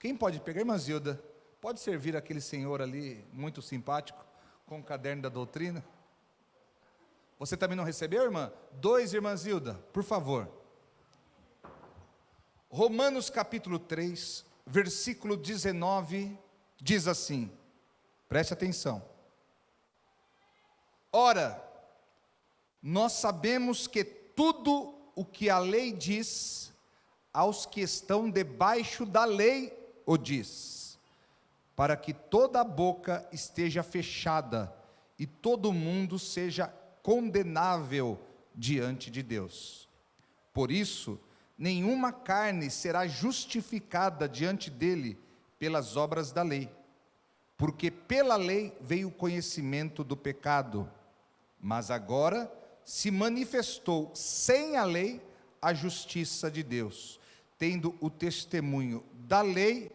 Quem pode pegar? Irmã Zilda, pode servir aquele senhor ali, muito simpático, com o caderno da doutrina? Você também não recebeu, irmã? 2, irmã Zilda, por favor. Romanos capítulo 3, versículo 19, diz assim, preste atenção. Ora, nós sabemos que tudo o que a lei diz, aos que estão debaixo da lei o diz, para que toda a boca esteja fechada e todo mundo seja condenável diante de Deus. Por isso, nenhuma carne será justificada diante dele pelas obras da lei, porque pela lei veio o conhecimento do pecado, mas agora se manifestou sem a lei a justiça de Deus, tendo o testemunho da lei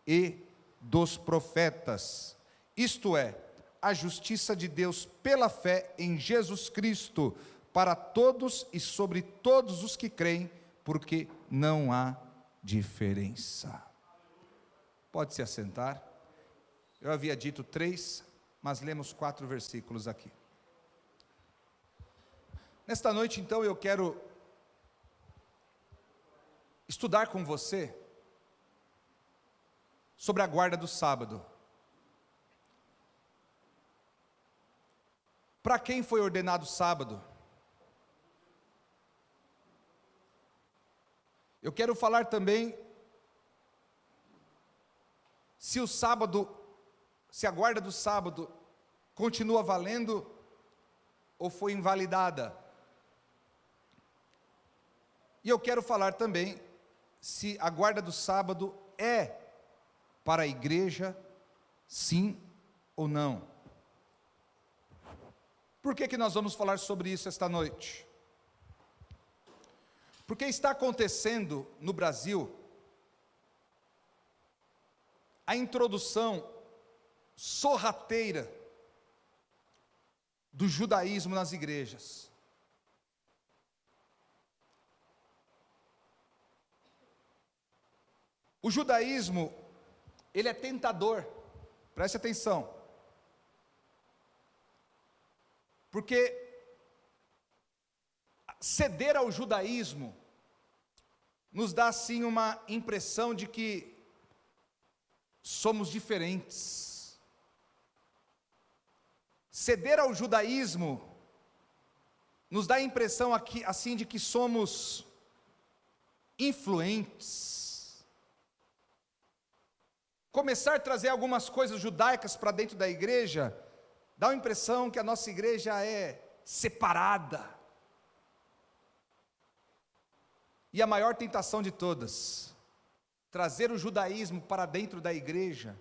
e dos profetas, isto é, a justiça de Deus pela fé em Jesus Cristo, para todos e sobre todos os que creem, porque não há diferença. Pode se assentar. Eu havia dito 3, mas lemos 4 versículos aqui. Nesta noite, então, eu quero estudar com você sobre a guarda do sábado. Para quem foi ordenado sábado? Eu quero falar também se o sábado, se a guarda do sábado continua valendo ou foi invalidada. E eu quero falar também se a guarda do sábado é para a igreja, sim ou não. Por que nós vamos falar sobre isso esta noite? Porque está acontecendo no Brasil a introdução sorrateira do judaísmo nas igrejas. O judaísmo, ele é tentador, preste atenção, porque ceder ao judaísmo nos dá assim uma impressão de que somos diferentes. Ceder ao judaísmo nos dá a impressão aqui, assim de que somos influentes. Começar a trazer algumas coisas judaicas para dentro da igreja dá a impressão que a nossa igreja é separada. E a maior tentação de todas, trazer o judaísmo para dentro da igreja,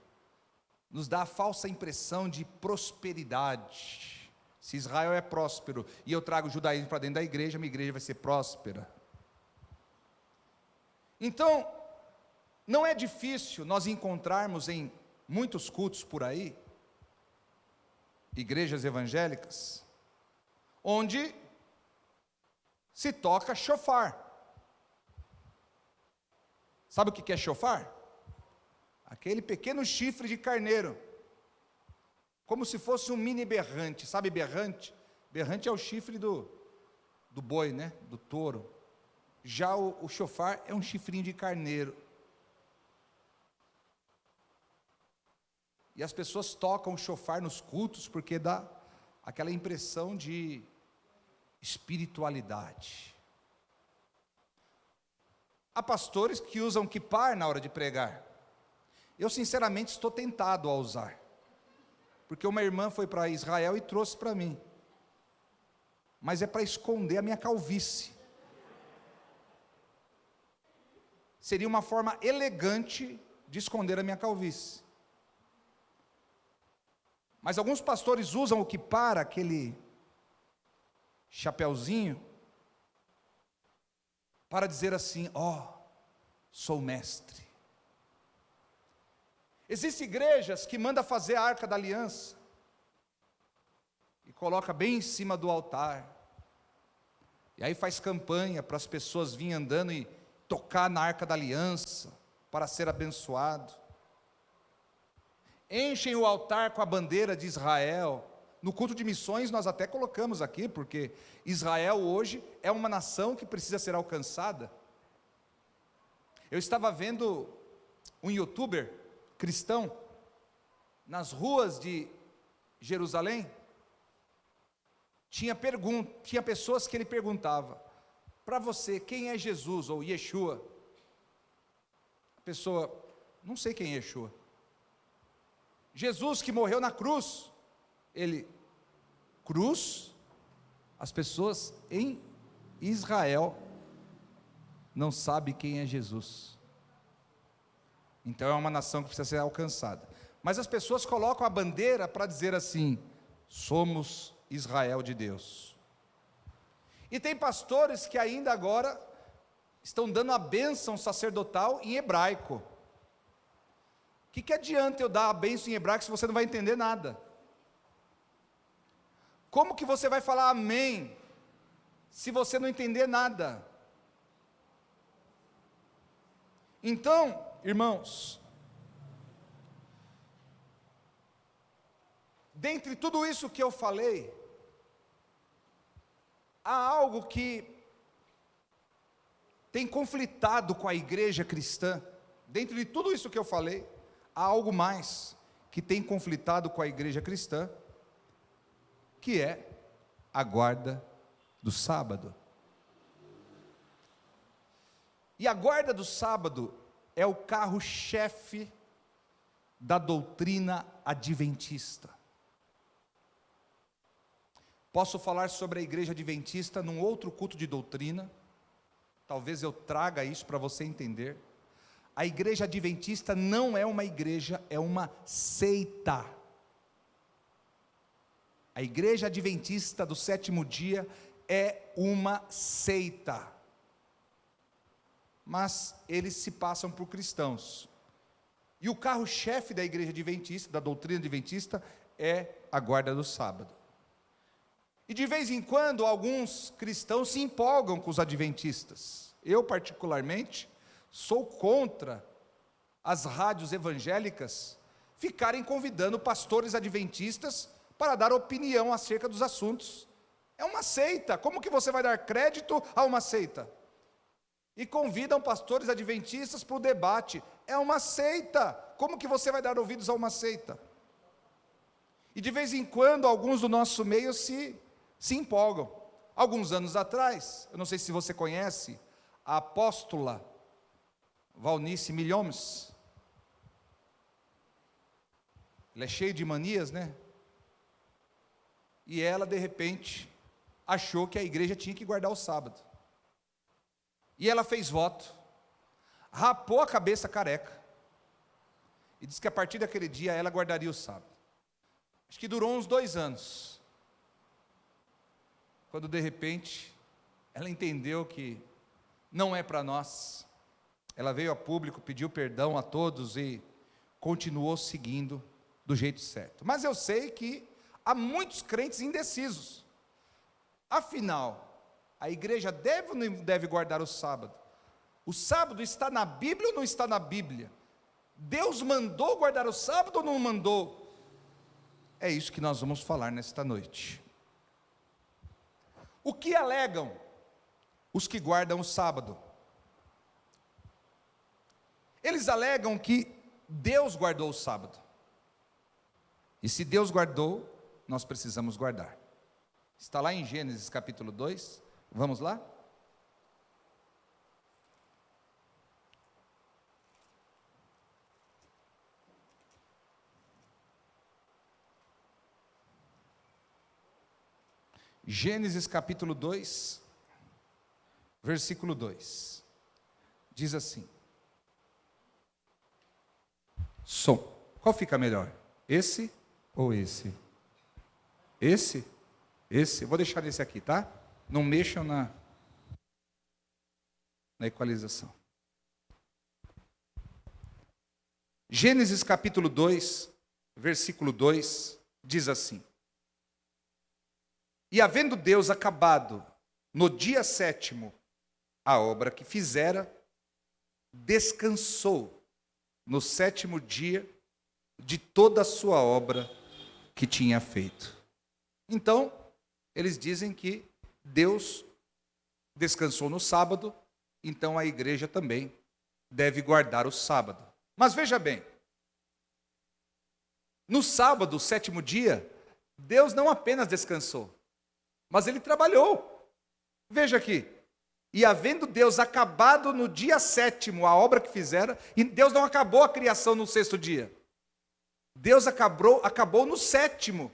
nos dá a falsa impressão de prosperidade. Se Israel é próspero e eu trago o judaísmo para dentro da igreja, minha igreja vai ser próspera. Então, não é difícil nós encontrarmos em muitos cultos por aí, igrejas evangélicas, onde se toca shofar. Sabe o que é shofar? Aquele pequeno chifre de carneiro, como se fosse um mini berrante. Sabe berrante? Berrante é o chifre do boi, né? Do touro. Já o shofar é um chifrinho de carneiro. E as pessoas tocam o shofar nos cultos porque dá aquela impressão de espiritualidade. Há pastores que usam kippar na hora de pregar. Eu sinceramente estou tentado a usar, porque uma irmã foi para Israel e trouxe para mim, mas é para esconder a minha calvície. Seria uma forma elegante de esconder a minha calvície. Mas alguns pastores usam o kippar, aquele chapeuzinho, para dizer assim: ó, sou mestre. Existem igrejas que mandam fazer a Arca da Aliança e coloca bem em cima do altar, e aí faz campanha para as pessoas virem andando e tocar na Arca da Aliança, para ser abençoado. Enchem o altar com a bandeira de Israel. No culto de missões nós até colocamos aqui, porque Israel hoje é uma nação que precisa ser alcançada. Eu estava vendo um youtuber cristão nas ruas de Jerusalém. Tinha pessoas que ele perguntava: para você, quem é Jesus ou Yeshua? A pessoa: não sei quem é Yeshua. Jesus que morreu na cruz. Ele: cruz? As pessoas em Israel não sabem quem é Jesus. Então é uma nação que precisa ser alcançada. Mas as pessoas colocam a bandeira para dizer assim: somos Israel de Deus. E tem pastores que ainda agora estão dando a bênção sacerdotal em hebraico. O que adianta eu dar a bênção em hebraico se você não vai entender nada? Como que você vai falar amém se você não entender nada? Então, irmãos, dentre tudo isso que eu falei, há algo que tem conflitado com a igreja cristã. Dentro de tudo isso que eu falei, há algo mais que tem conflitado com a igreja cristã, que é a guarda do sábado. E a guarda do sábado é o carro-chefe da doutrina adventista. Posso falar sobre a igreja adventista num outro culto de doutrina, talvez eu traga isso para você entender. A igreja adventista não é uma igreja, é uma seita. A igreja adventista do sétimo dia é uma seita. Mas eles se passam por cristãos. E o carro-chefe da igreja adventista, da doutrina adventista, é a guarda do sábado. E de vez em quando alguns cristãos se empolgam com os adventistas. Eu particularmente sou contra as rádios evangélicas ficarem convidando pastores adventistas para dar opinião acerca dos assuntos. É uma seita. Como que você vai dar crédito a uma seita? E convidam pastores adventistas para o debate. É uma seita. Como que você vai dar ouvidos a uma seita? E de vez em quando alguns do nosso meio se empolgam. Alguns anos atrás, eu não sei se você conhece, a apóstola Valnice Milhomes. Ela é cheia de manias, né? E ela, de repente, achou que a igreja tinha que guardar o sábado. E ela fez voto, rapou a cabeça careca, e disse que a partir daquele dia ela guardaria o sábado. Acho que durou uns 2 anos. Quando de repente, ela entendeu que não é para nós. Ela veio a público, pediu perdão a todos e continuou seguindo do jeito certo. Mas eu sei que há muitos crentes indecisos. Afinal, a igreja deve ou não deve guardar o sábado? O sábado está na Bíblia ou não está na Bíblia? Deus mandou guardar o sábado ou não mandou? É isso que nós vamos falar nesta noite. O que alegam os que guardam o sábado? Eles alegam que Deus guardou o sábado. E se Deus guardou, nós precisamos guardar. Está lá em Gênesis capítulo 2. Vamos lá? Gênesis capítulo 2, versículo 2. Diz assim: som. Qual fica melhor? Esse ou esse? Esse? Esse? Vou deixar esse aqui, tá? Não mexam na equalização. Gênesis capítulo 2, versículo 2, diz assim: e havendo Deus acabado no dia 7º a obra que fizera, descansou no sétimo dia de toda a sua obra que tinha feito. Então, eles dizem que Deus descansou no sábado, então a igreja também deve guardar o sábado. Mas veja bem, no sábado, o sétimo dia, Deus não apenas descansou, mas ele trabalhou. Veja aqui, e havendo Deus acabado no dia sétimo a obra que fizera, e Deus não acabou a criação no sexto dia. Deus acabou no sétimo.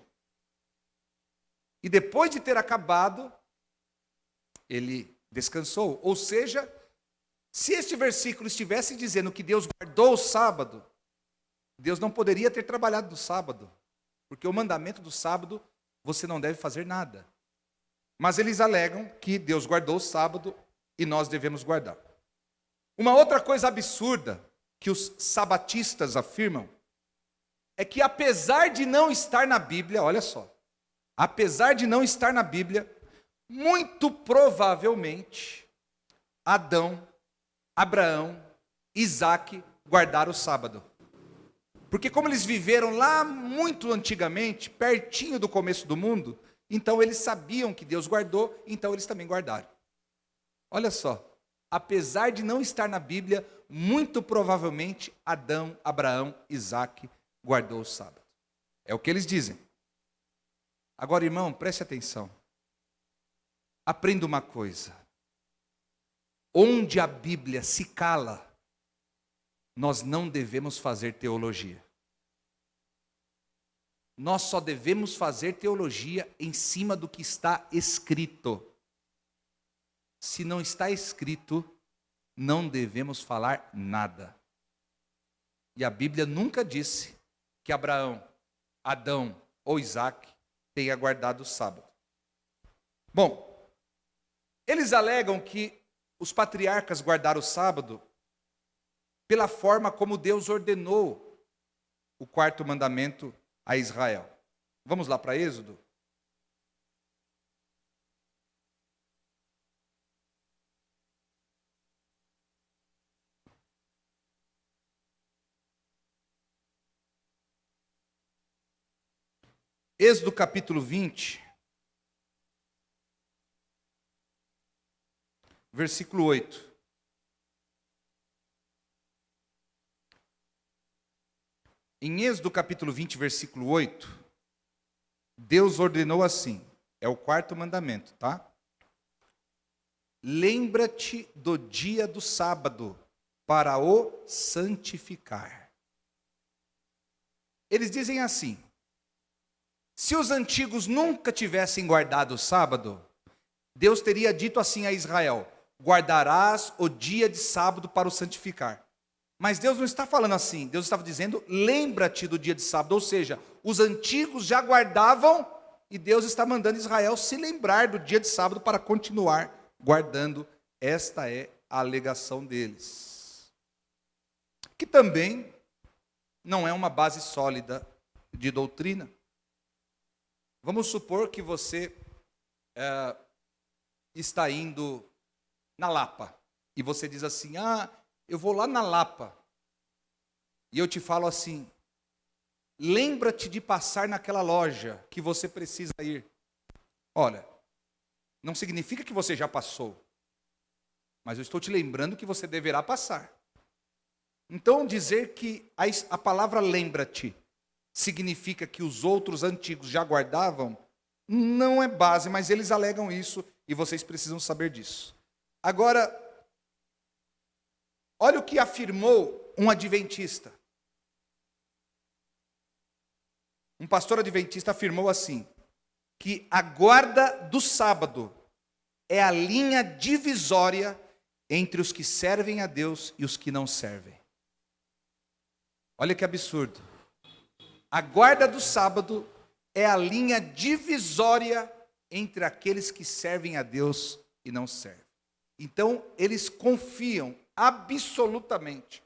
E depois de ter acabado, ele descansou. Ou seja, se este versículo estivesse dizendo que Deus guardou o sábado, Deus não poderia ter trabalhado no sábado, porque o mandamento do sábado, você não deve fazer nada. Mas eles alegam que Deus guardou o sábado e nós devemos guardar. Uma outra coisa absurda que os sabatistas afirmam é que apesar de não estar na Bíblia, olha só, apesar de não estar na Bíblia, muito provavelmente Adão, Abraão, Isaque guardaram o sábado. Porque como eles viveram lá muito antigamente, pertinho do começo do mundo, então eles sabiam que Deus guardou, então eles também guardaram. Olha só, apesar de não estar na Bíblia, muito provavelmente Adão, Abraão, Isaque guardou o sábado. É o que eles dizem. Agora, irmão, preste atenção. Aprenda uma coisa. Onde a Bíblia se cala, nós não devemos fazer teologia. Nós só devemos fazer teologia em cima do que está escrito. Se não está escrito, não devemos falar nada. E a Bíblia nunca disse que Abraão, Adão ou Isaque tenha guardado o sábado. Bom, eles alegam que os patriarcas guardaram o sábado pela forma como Deus ordenou o quarto mandamento a Israel. Vamos lá para Êxodo? Êxodo capítulo 20, versículo 8. Em Êxodo capítulo 20, versículo 8, Deus ordenou assim, é o quarto mandamento, tá? Lembra-te do dia do sábado para o santificar. Eles dizem assim: se os antigos nunca tivessem guardado o sábado, Deus teria dito assim a Israel: guardarás o dia de sábado para o santificar. Mas Deus não está falando assim, Deus estava dizendo: lembra-te do dia de sábado, ou seja, os antigos já guardavam e Deus está mandando Israel se lembrar do dia de sábado para continuar guardando. Esta é a alegação deles. Que também não é uma base sólida de doutrina. Vamos supor que você está indo na Lapa e você diz assim: eu vou lá na Lapa, e eu te falo assim: lembra-te de passar naquela loja que você precisa ir. Olha, não significa que você já passou, mas eu estou te lembrando que você deverá passar. Então, dizer que a palavra lembra-te significa que os outros antigos já guardavam, não é base, mas eles alegam isso e vocês precisam saber disso. Agora, olha o que afirmou um adventista. Um pastor adventista afirmou assim, que a guarda do sábado é a linha divisória entre os que servem a Deus e os que não servem. Olha que absurdo. A guarda do sábado é a linha divisória entre aqueles que servem a Deus e não servem. Então, eles confiam absolutamente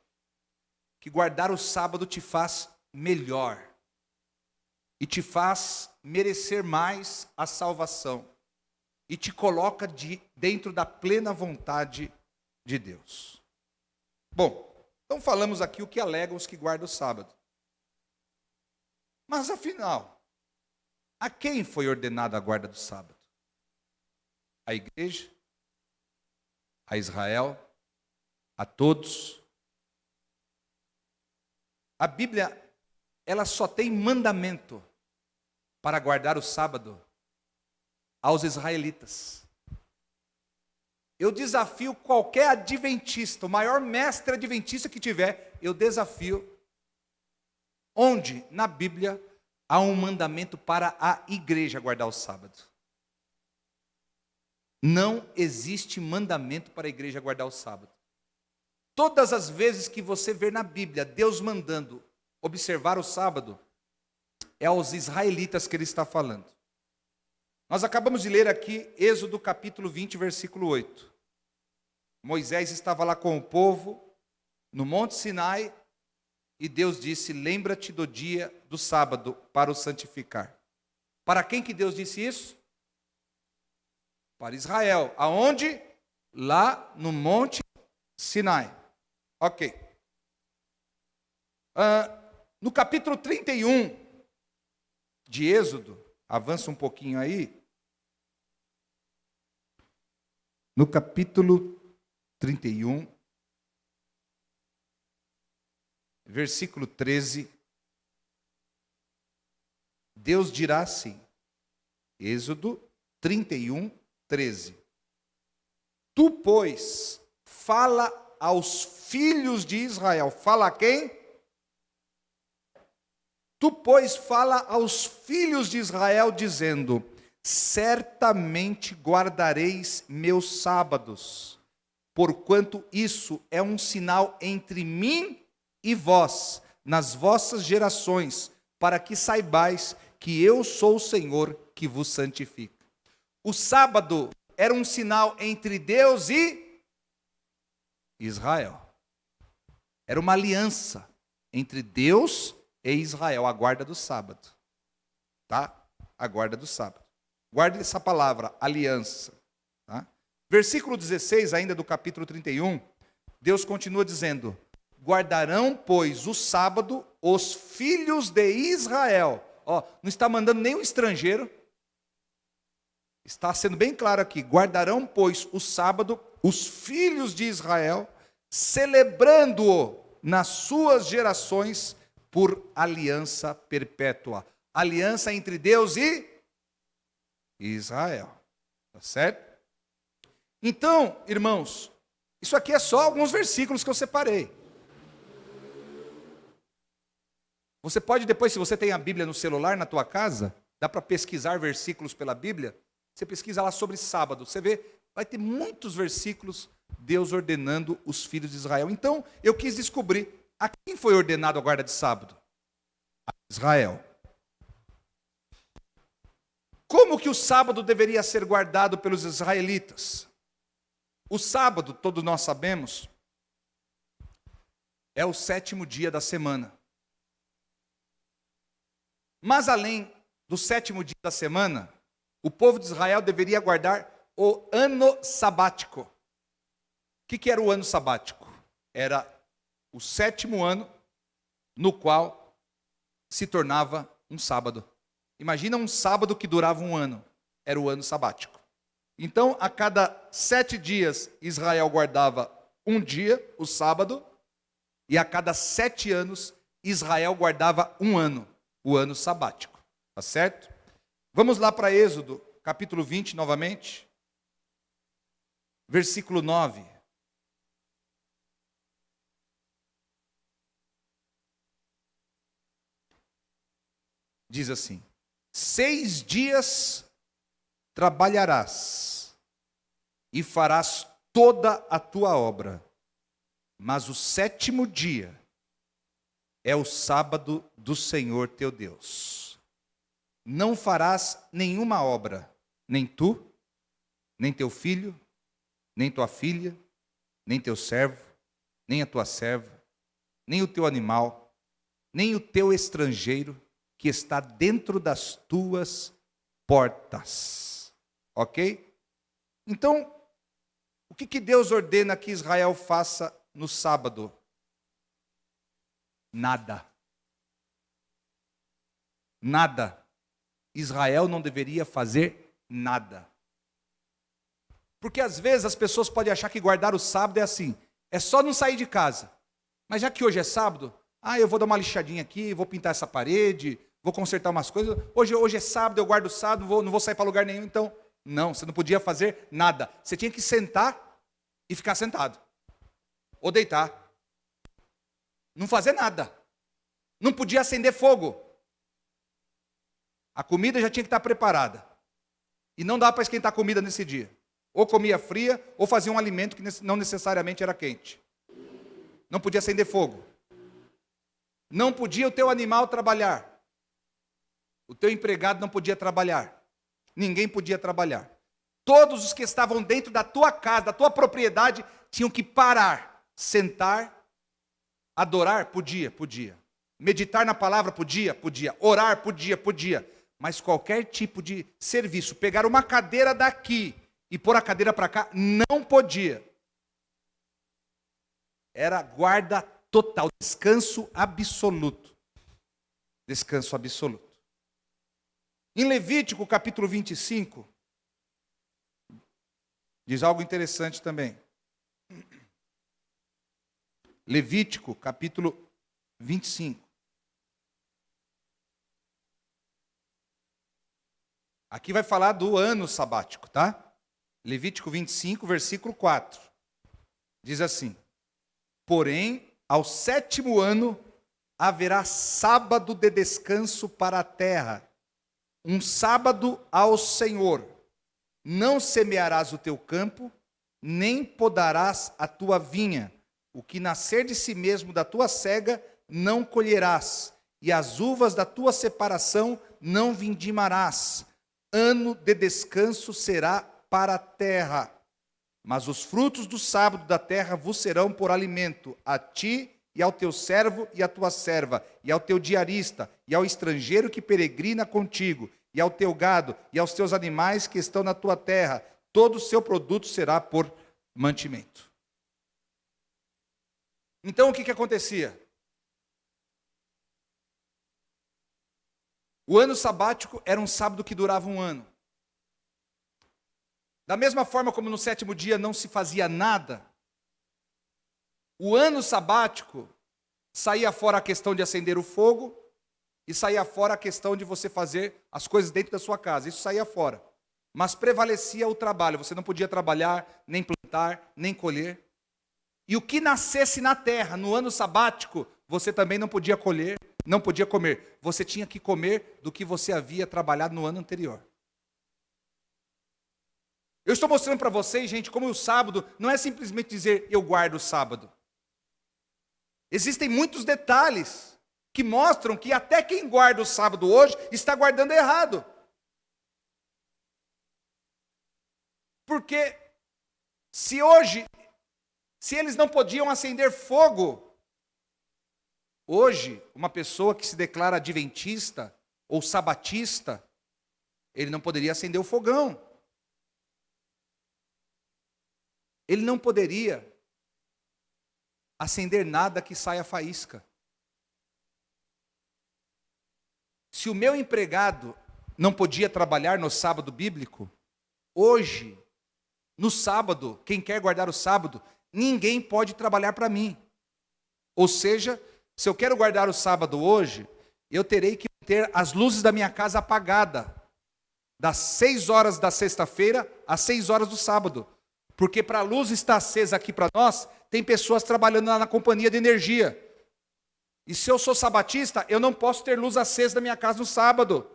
que guardar o sábado te faz melhor e te faz merecer mais a salvação e te coloca dentro da plena vontade de Deus. Bom, Então falamos aqui o que alegam os que guardam o sábado. Mas afinal, a quem foi ordenada a guarda do sábado? A igreja? A Israel? A todos? A Bíblia, ela só tem mandamento para guardar o sábado aos israelitas. Eu desafio qualquer adventista, o maior mestre adventista que tiver, eu desafio, onde na Bíblia há um mandamento para a igreja guardar o sábado. Não existe mandamento para a igreja guardar o sábado. Todas as vezes que você vê na Bíblia Deus mandando observar o sábado, é aos israelitas que ele está falando. Nós acabamos de ler aqui Êxodo capítulo 20, versículo 8. Moisés estava lá com o povo, no Monte Sinai, e Deus disse: lembra-te do dia do sábado para o santificar. Para quem que Deus disse isso? Para Israel. Aonde? Lá no Monte Sinai. Ok. No capítulo 31 de Êxodo, avança um pouquinho aí. No capítulo 31, versículo 13, Deus dirá assim, Êxodo 31, 13. Tu, pois, fala aos filhos de Israel. Fala a quem? Tu, pois, fala aos filhos de Israel, dizendo: certamente guardareis meus sábados, porquanto isso é um sinal entre mim e vós, nas vossas gerações, para que saibais que eu sou o Senhor que vos santifica. O sábado era um sinal entre Deus e Israel. Era uma aliança entre Deus e Israel, a guarda do sábado. Tá? A guarda do sábado. Guarde essa palavra, aliança. Tá? Versículo 16, ainda do capítulo 31, Deus continua dizendo: guardarão, pois, o sábado os filhos de Israel. Ó, não está mandando nenhum estrangeiro. Está sendo bem claro aqui. Guardarão, pois, o sábado os filhos de Israel, celebrando-o nas suas gerações por aliança perpétua. Aliança entre Deus e Israel. Tá certo? Então, irmãos, isso aqui é só alguns versículos que eu separei. Você pode depois, se você tem a Bíblia no celular, na tua casa, dá para pesquisar versículos pela Bíblia. Você pesquisa lá sobre sábado, você vê, vai ter muitos versículos, Deus ordenando os filhos de Israel. Então, eu quis descobrir, a quem foi ordenado a guarda de sábado? A Israel. Como que o sábado deveria ser guardado pelos israelitas? O sábado, todos nós sabemos, é o 7º dia da semana. Mas além do 7º dia da semana, o povo de Israel deveria guardar o ano sabático. O que era o ano sabático? Era o 7º ano no qual se tornava um sábado. Imagina um sábado que durava um ano. Era o ano sabático. Então, a cada 7 dias, Israel guardava um dia, o sábado, e a cada 7 anos, Israel guardava um ano, o ano sabático. Tá certo? Vamos lá para Êxodo, capítulo 20, novamente. Versículo 9. Diz assim: 6 dias trabalharás e farás toda a tua obra, mas o 7º dia é o sábado do Senhor teu Deus. Não farás nenhuma obra, nem tu, nem teu filho, nem tua filha, nem teu servo, nem a tua serva, nem o teu animal, nem o teu estrangeiro que está dentro das tuas portas. Ok? Então, o que Deus ordena que Israel faça no sábado? Nada. Nada. Israel não deveria fazer nada. Porque às vezes as pessoas podem achar que guardar o sábado é assim, é só não sair de casa. Mas já que hoje é sábado, eu vou dar uma lixadinha aqui, vou pintar essa parede, vou consertar umas coisas. Hoje é sábado, eu guardo o sábado, não vou sair para lugar nenhum. Então, não, você não podia fazer nada. Você tinha que sentar e ficar sentado. Ou deitar. Não fazer nada. Não podia acender fogo. A comida já tinha que estar preparada. E não dava para esquentar a comida nesse dia. Ou comia fria, ou fazia um alimento que não necessariamente era quente. Não podia acender fogo. Não podia o teu animal trabalhar. O teu empregado não podia trabalhar. Ninguém podia trabalhar. Todos os que estavam dentro da tua casa, da tua propriedade, tinham que parar, sentar, adorar, podia. Meditar na palavra, podia. Orar, podia. Mas qualquer tipo de serviço, pegar uma cadeira daqui e pôr a cadeira para cá, não podia. Era guarda total, descanso absoluto. Descanso absoluto. Em Levítico, capítulo 25, diz algo interessante também. Levítico, capítulo 25. Aqui vai falar do ano sabático, tá? Levítico 25, versículo 4. Diz assim: porém, ao 7º ano, haverá sábado de descanso para a terra, um sábado ao Senhor. Não semearás o teu campo, nem podarás a tua vinha. O que nascer de si mesmo da tua cega, não colherás, e as uvas da tua separação não vindimarás. Ano de descanso será para a terra. Mas os frutos do sábado da terra vos serão por alimento, a ti e ao teu servo e à tua serva, e ao teu diarista, e ao estrangeiro que peregrina contigo, e ao teu gado, e aos teus animais que estão na tua terra. Todo o seu produto será por mantimento. Então o que acontecia? O ano sabático era um sábado que durava um ano. Da mesma forma como no 7º dia não se fazia nada, o ano sabático saía fora a questão de acender o fogo e saía fora a questão de você fazer as coisas dentro da sua casa. Isso saía fora. Mas prevalecia o trabalho. Você não podia trabalhar, nem plantar, nem colher. E o que nascesse na terra no ano sabático, você também não podia colher, não podia comer. Você tinha que comer do que você havia trabalhado no ano anterior. Eu estou mostrando para vocês, gente, como o sábado não é simplesmente dizer eu guardo o sábado. Existem muitos detalhes que mostram que até quem guarda o sábado hoje está guardando errado. Porque se eles não podiam acender fogo, hoje, uma pessoa que se declara adventista ou sabatista, ele não poderia acender o fogão. Ele não poderia acender nada que saia faísca. Se o meu empregado não podia trabalhar no sábado bíblico, hoje, no sábado, quem quer guardar o sábado, ninguém pode trabalhar para mim. Ou seja, se eu quero guardar o sábado hoje, eu terei que ter as luzes da minha casa apagadas, das 6 horas da sexta-feira às 6 horas do sábado. Porque para a luz estar acesa aqui para nós, tem pessoas trabalhando lá na companhia de energia. E se eu sou sabatista, eu não posso ter luz acesa na minha casa no sábado.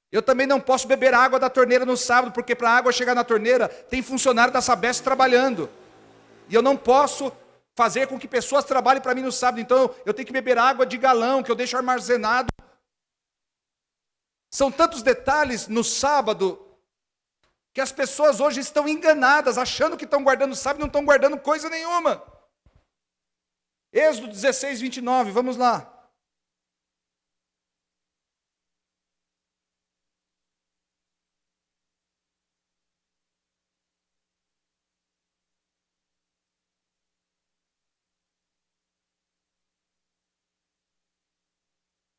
Eu também não posso beber água da torneira no sábado, porque para a água chegar na torneira, tem funcionário da Sabesp trabalhando. E eu não posso fazer com que pessoas trabalhem para mim no sábado. Então eu tenho que beber água de galão, que eu deixo armazenado. São tantos detalhes no sábado, que as pessoas hoje estão enganadas, achando que estão guardando o sábado e não estão guardando coisa nenhuma. Êxodo 16, 29, vamos lá.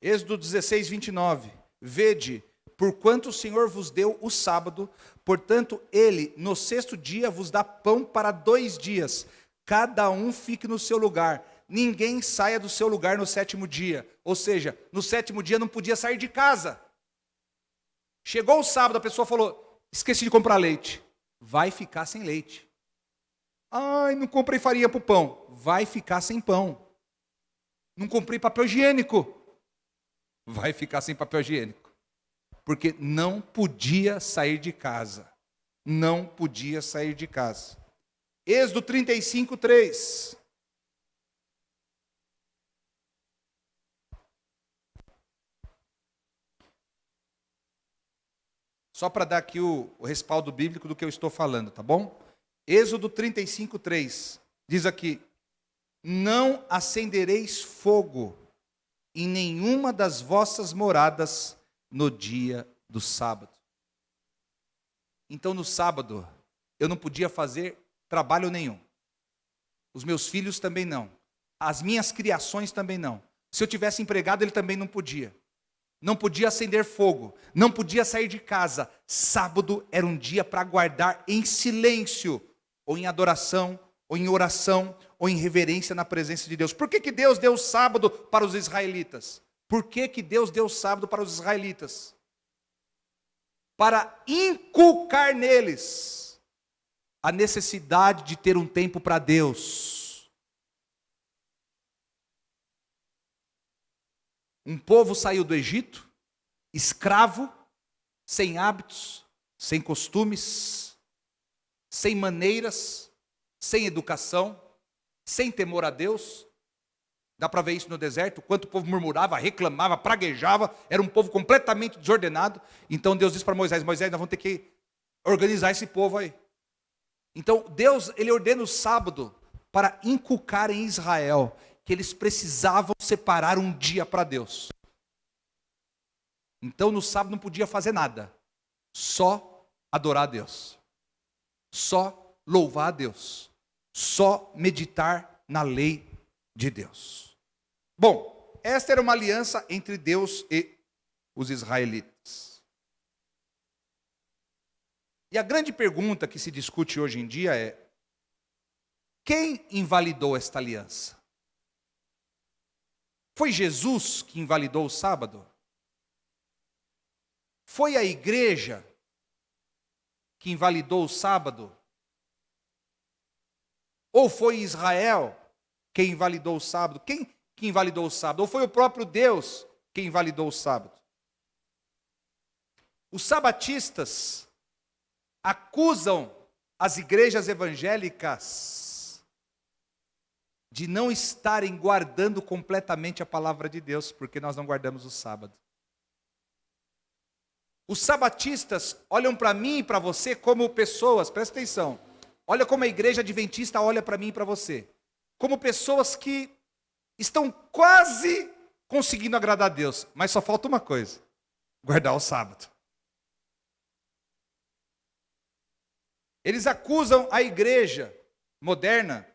Êxodo 16, 29. Vede, porquanto o Senhor vos deu o sábado, portanto ele no sexto dia vos dá pão para 2 dias, cada um fique no seu lugar, ninguém saia do seu lugar no sétimo dia. Ou seja, no sétimo dia não podia sair de casa. Chegou o sábado, a pessoa falou, esqueci de comprar leite, vai ficar sem leite. Ai, não comprei farinha para o pão, vai ficar sem pão. Não comprei papel higiênico, vai ficar sem papel higiênico. Porque não podia sair de casa. Não podia sair de casa. Êxodo 35, 3. Só para dar aqui o respaldo bíblico do que eu estou falando, tá bom? Êxodo 35, 3. Diz aqui, não acendereis fogo em nenhuma das vossas moradas no dia do sábado. Então no sábado eu não podia fazer trabalho nenhum. Os meus filhos também não. As minhas criações também não. Se eu tivesse empregado, ele também não podia. Não podia acender fogo, não podia sair de casa. Sábado era um dia para guardar em silêncio, ou em adoração, ou em oração, ou em reverência na presença de Deus. Por que Deus deu o sábado para os israelitas? Por que Deus deu o sábado para os israelitas? Para inculcar neles a necessidade de ter um tempo para Deus. Um povo saiu do Egito, escravo, sem hábitos, sem costumes, sem maneiras, sem educação, sem temor a Deus. Dá para ver isso no deserto, quanto o povo murmurava, reclamava, praguejava, era um povo completamente desordenado. Então Deus disse para Moisés, nós vamos ter que organizar esse povo aí. Então Deus, ele ordena o sábado para inculcar em Israel que eles precisavam separar um dia para Deus. Então no sábado não podia fazer nada, só adorar a Deus, só louvar a Deus, só meditar na lei de Deus. Bom, esta era uma aliança entre Deus e os israelitas. E a grande pergunta que se discute hoje em dia é: quem invalidou esta aliança? Foi Jesus que invalidou o sábado? Foi a igreja que invalidou o sábado? Ou foi Israel quem invalidou o sábado? Quem que invalidou o sábado? Ou foi o próprio Deus quem invalidou o sábado? Os sabatistas acusam as igrejas evangélicas de não estarem guardando completamente a palavra de Deus, porque nós não guardamos o sábado. Os sabatistas olham para mim e para você como pessoas, presta atenção, olha como a igreja adventista olha para mim e para você, como pessoas que estão quase conseguindo agradar a Deus, mas só falta uma coisa: guardar o sábado. Eles acusam a igreja moderna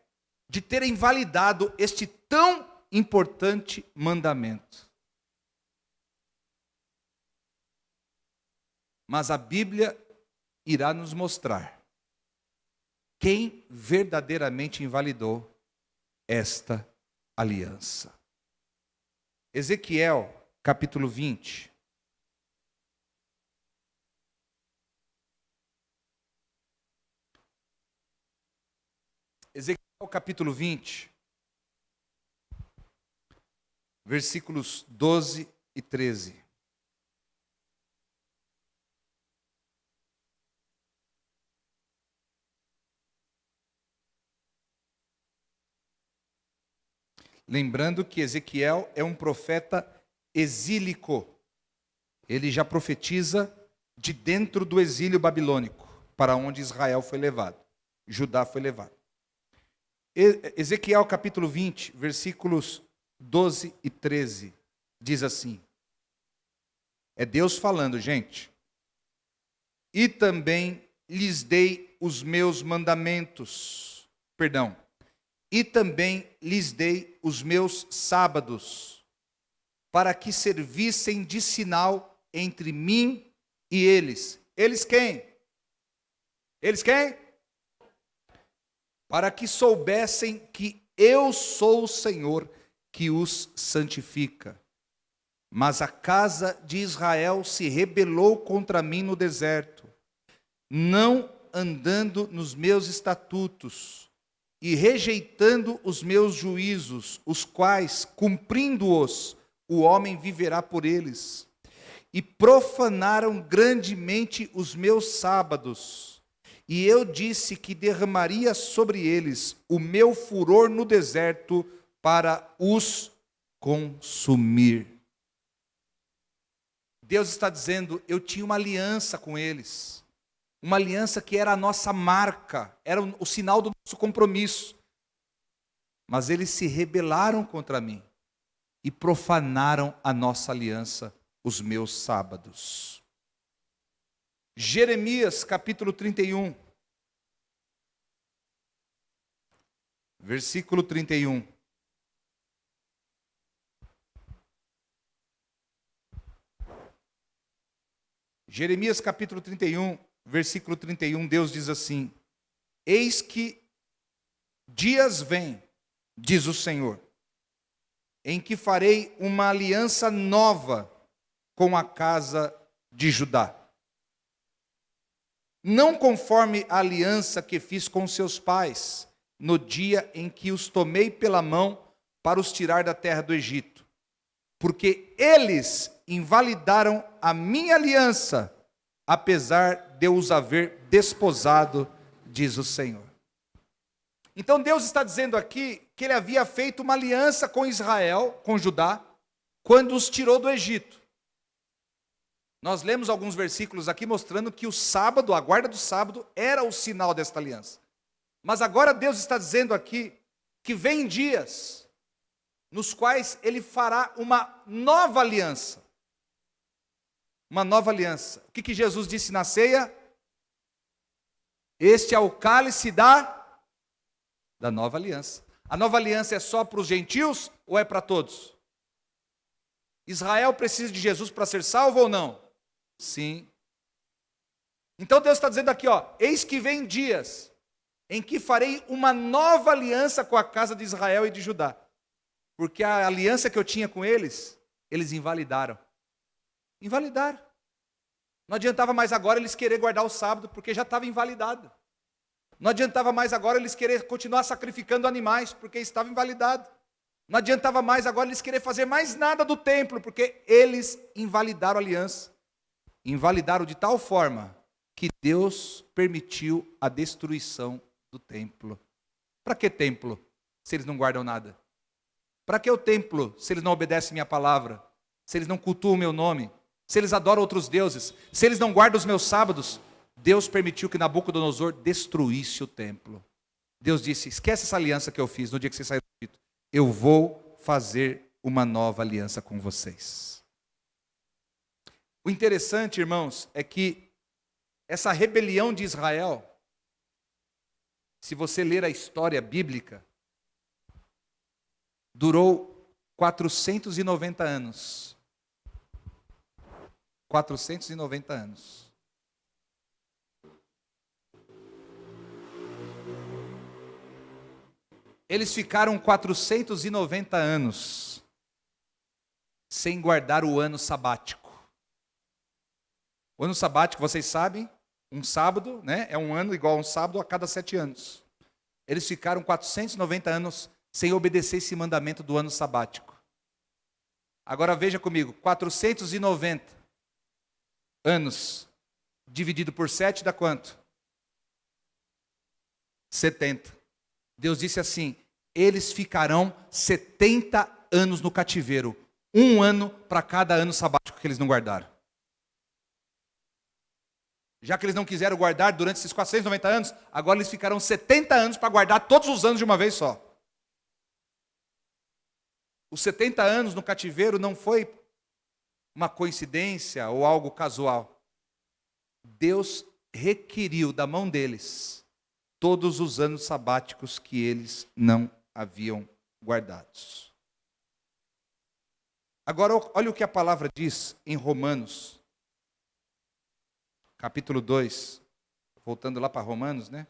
de ter invalidado este tão importante mandamento. Mas a Bíblia irá nos mostrar quem verdadeiramente invalidou esta aliança. Ezequiel, capítulo 20. Ezequiel, capítulo 20, versículos 12 e 13. Lembrando que Ezequiel é um profeta exílico. Ele já profetiza de dentro do exílio babilônico, para onde Israel foi levado, Judá foi levado. Ezequiel capítulo 20, versículos 12 e 13, diz assim. É Deus falando, gente. E também lhes dei os meus mandamentos. E também lhes dei os meus sábados, para que servissem de sinal entre mim e eles. Eles quem? Eles quem? Para que soubessem que eu sou o Senhor que os santifica. Mas a casa de Israel se rebelou contra mim no deserto, não andando nos meus estatutos e rejeitando os meus juízos, os quais, cumprindo-os, o homem viverá por eles. E profanaram grandemente os meus sábados. E eu disse que derramaria sobre eles o meu furor no deserto para os consumir. Deus está dizendo, eu tinha uma aliança com eles. Uma aliança que era a nossa marca, era o sinal do nosso compromisso. Mas eles se rebelaram contra mim e profanaram a nossa aliança, os meus sábados. Jeremias capítulo 31, versículo 31. Jeremias capítulo 31, versículo 31, Deus diz assim: eis que dias vêm, diz o Senhor, em que farei uma aliança nova com a casa de Judá. Não conforme a aliança que fiz com seus pais, no dia em que os tomei pela mão para os tirar da terra do Egito. Porque eles invalidaram a minha aliança, apesar de eu os haver desposado, diz o Senhor. Então Deus está dizendo aqui que ele havia feito uma aliança com Israel, com Judá, quando os tirou do Egito. Nós lemos alguns versículos aqui mostrando que o sábado, a guarda do sábado, era o sinal desta aliança. Mas agora Deus está dizendo aqui que vem dias nos quais ele fará uma nova aliança. Uma nova aliança. O que Jesus disse na ceia? Este é o cálice da nova aliança. A nova aliança é só para os gentios ou é para todos? Israel precisa de Jesus para ser salvo ou não? Sim. Então Deus está dizendo aqui, eis que vem dias em que farei uma nova aliança com a casa de Israel e de Judá. Porque a aliança que eu tinha com eles, eles invalidaram. Invalidaram. Não adiantava mais agora eles querer guardar o sábado, porque já estava invalidado. Não adiantava mais agora eles querer continuar sacrificando animais, porque estava invalidado. Não adiantava mais agora eles querer fazer mais nada do templo, porque eles invalidaram a aliança. Invalidaram de tal forma que Deus permitiu a destruição do templo. Para que templo, se eles não guardam nada? Para que o templo, se eles não obedecem minha palavra? Se eles não cultuam o meu nome? Se eles adoram outros deuses? Se eles não guardam os meus sábados? Deus permitiu que Nabucodonosor destruísse o templo. Deus disse, esquece essa aliança que eu fiz no dia que você saiu do Egito. Eu vou fazer uma nova aliança com vocês. O interessante, irmãos, é que essa rebelião de Israel, se você ler a história bíblica, durou 490 anos. 490 anos. Eles ficaram 490 anos sem guardar o ano sabático. O ano sabático, vocês sabem, um sábado, né? É um ano igual a um sábado a cada 7 anos. Eles ficaram 490 anos sem obedecer esse mandamento do ano sabático. Agora veja comigo, 490 anos dividido por 7 dá quanto? 70. Deus disse assim, eles ficarão 70 anos no cativeiro. Um ano para cada ano sabático que eles não guardaram. Já que eles não quiseram guardar durante esses 490 anos, agora eles ficarão 70 anos para guardar todos os anos de uma vez só. Os 70 anos no cativeiro não foi uma coincidência ou algo casual. Deus requeriu da mão deles todos os anos sabáticos que eles não haviam guardados. Agora, olha o que a palavra diz em Romanos, capítulo 2. Voltando lá para Romanos, né?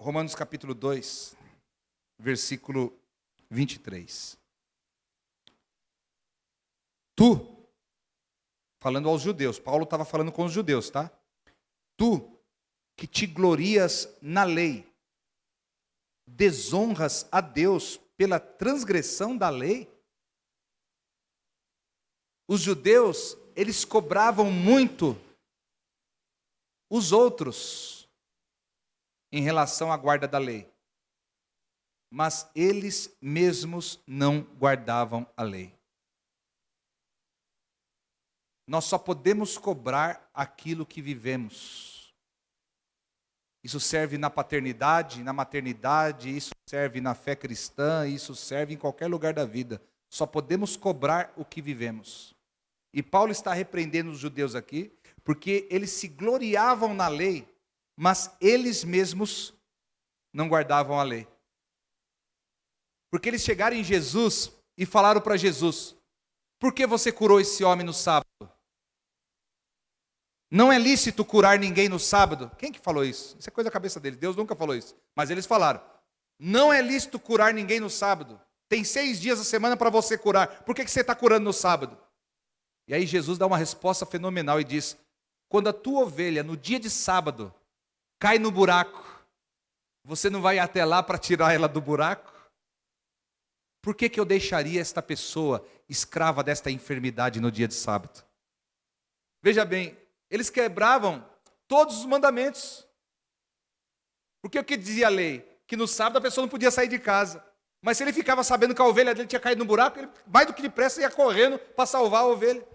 Romanos capítulo 2, versículo 23. Tu, falando aos judeus, Paulo estava falando com os judeus, tá? Tu, que te glorias na lei, desonras a Deus pela transgressão da lei? Os judeus, eles cobravam muito os outros em relação à guarda da lei, mas eles mesmos não guardavam a lei. Nós só podemos cobrar aquilo que vivemos. Isso serve na paternidade, na maternidade, isso serve na fé cristã, isso serve em qualquer lugar da vida. Só podemos cobrar o que vivemos. E Paulo está repreendendo os judeus aqui, porque eles se gloriavam na lei, mas eles mesmos não guardavam a lei. Porque eles chegaram em Jesus e falaram para Jesus: por que você curou esse homem no sábado? Não é lícito curar ninguém no sábado. Quem que falou isso? Isso é coisa da cabeça deles. Deus nunca falou isso. Mas eles falaram: não é lícito curar ninguém no sábado. Tem 6 dias da semana para você curar. Por que você está curando no sábado? E aí Jesus dá uma resposta fenomenal e diz: quando a tua ovelha, no dia de sábado, cai no buraco, você não vai até lá para tirar ela do buraco? Por que eu deixaria esta pessoa escrava desta enfermidade no dia de sábado? Veja bem, eles quebravam todos os mandamentos. Porque o que dizia a lei? Que no sábado a pessoa não podia sair de casa. Mas se ele ficava sabendo que a ovelha dele tinha caído no buraco, ele, mais do que depressa, ia correndo para salvar a ovelha.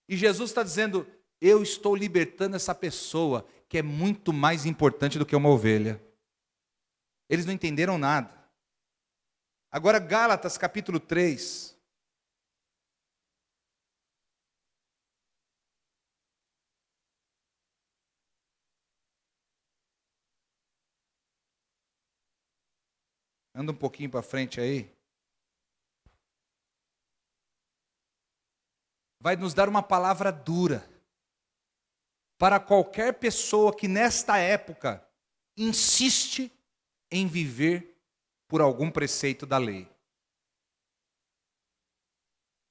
E Jesus está dizendo: eu estou libertando essa pessoa, que é muito mais importante do que uma ovelha. Eles não entenderam nada. Agora, Gálatas capítulo 3. Anda um pouquinho para frente aí. Vai nos dar uma palavra dura para qualquer pessoa que nesta época insiste em viver por algum preceito da lei.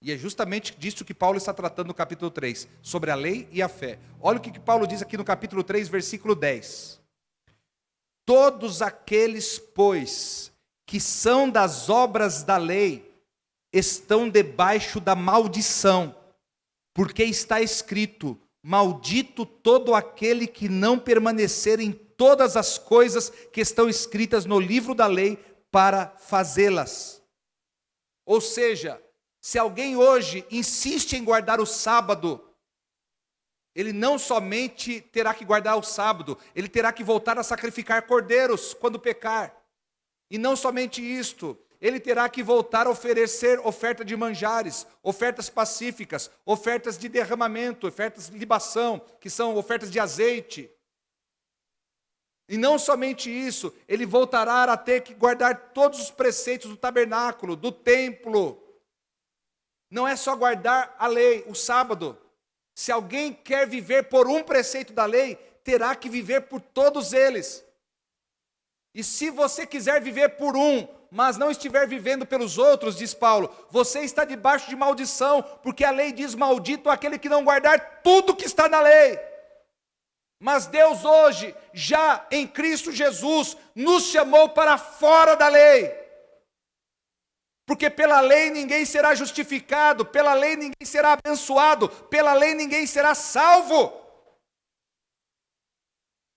E é justamente disso que Paulo está tratando no capítulo 3, sobre a lei e a fé. Olha o que Paulo diz aqui no capítulo 3, versículo 10. Todos aqueles, pois, que são das obras da lei, estão debaixo da maldição, porque está escrito: maldito todo aquele que não permanecer em todas as coisas que estão escritas no livro da lei para fazê-las. Ou seja, se alguém hoje insiste em guardar o sábado, ele não somente terá que guardar o sábado, ele terá que voltar a sacrificar cordeiros quando pecar. E não somente isto, ele terá que voltar a oferecer oferta de manjares, ofertas pacíficas, ofertas de derramamento, ofertas de libação, que são ofertas de azeite. E não somente isso, ele voltará a ter que guardar todos os preceitos do tabernáculo, do templo. Não é só guardar a lei, o sábado. Se alguém quer viver por um preceito da lei, terá que viver por todos eles. E se você quiser viver por um, mas não estiver vivendo pelos outros, diz Paulo, você está debaixo de maldição, porque a lei diz: maldito aquele que não guardar tudo que está na lei. Mas Deus hoje, já em Cristo Jesus, nos chamou para fora da lei. Porque pela lei ninguém será justificado, pela lei ninguém será abençoado, pela lei ninguém será salvo.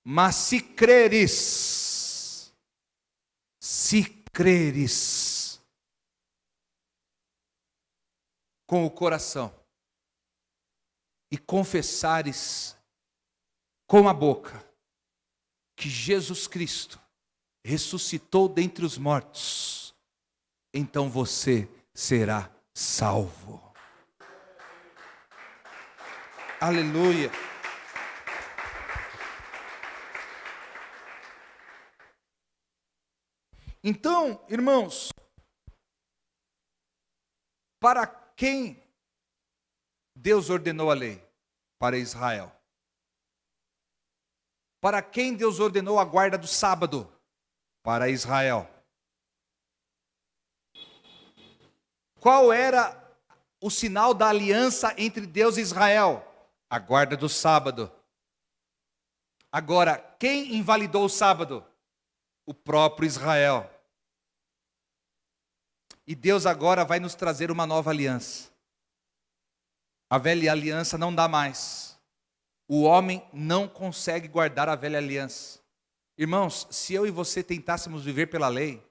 Mas se creres com o coração e confessares com a boca que Jesus Cristo ressuscitou dentre os mortos, então você será salvo. Aleluia. Então, irmãos, para quem Deus ordenou a lei? Para Israel. Para quem Deus ordenou a guarda do sábado? Para Israel. Qual era o sinal da aliança entre Deus e Israel? A guarda do sábado. Agora, quem invalidou o sábado? O próprio Israel. E Deus agora vai nos trazer uma nova aliança. A velha aliança não dá mais. O homem não consegue guardar a velha aliança. Irmãos, se eu e você tentássemos viver pela lei,